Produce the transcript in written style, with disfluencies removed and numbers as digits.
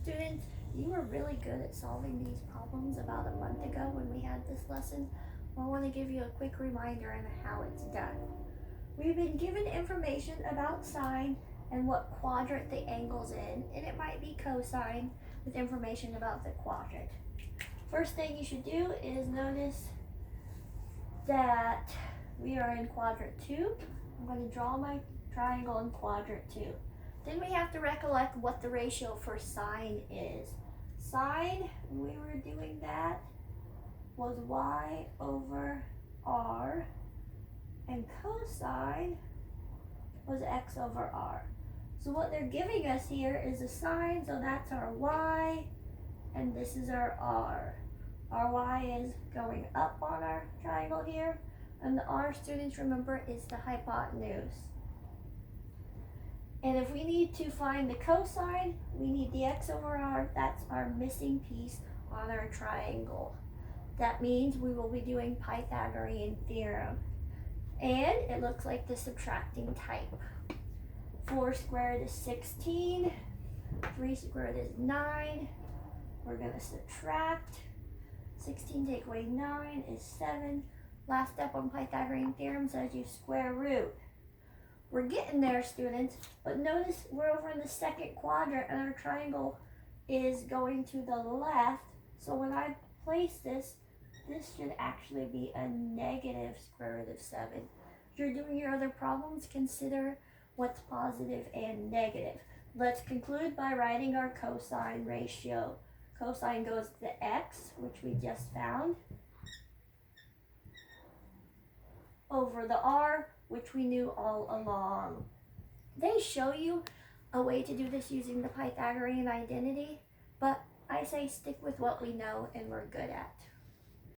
Students, you were really good at solving these problems about a month ago when we had this lesson. I want to give you a quick reminder on how it's done. We've been given information about sine and what quadrant the angle's in, and it might be cosine with information about the quadrant. First thing you should do is notice that we are in quadrant 2. I'm going to draw my triangle in quadrant 2. Then we have to recollect what the ratio for sine is. Sine, when we were doing that, was y over r, and cosine was x over r. So what they're giving us here is a sine, so that's our y, and this is our r. Our y is going up on our triangle here, and the r, students, remember, is the hypotenuse. And if we need to find the cosine, we need the x over r. That's our missing piece on our triangle. That means we will be doing Pythagorean theorem. And it looks like the subtracting type. 4 squared is 16. 3 squared is 9. We're going to subtract. 16 take away 9 is 7. Last step on Pythagorean theorem says you square root. We're getting there, students, but notice we're over in the second quadrant and our triangle is going to the left. So when I place this should actually be a negative square root of 7. If you're doing your other problems, consider what's positive and negative. Let's conclude by writing our cosine ratio. Cosine goes to the x, which we just found, over the r, which we knew all along. They show you a way to do this using the Pythagorean identity, but I say stick with what we know and we're good at.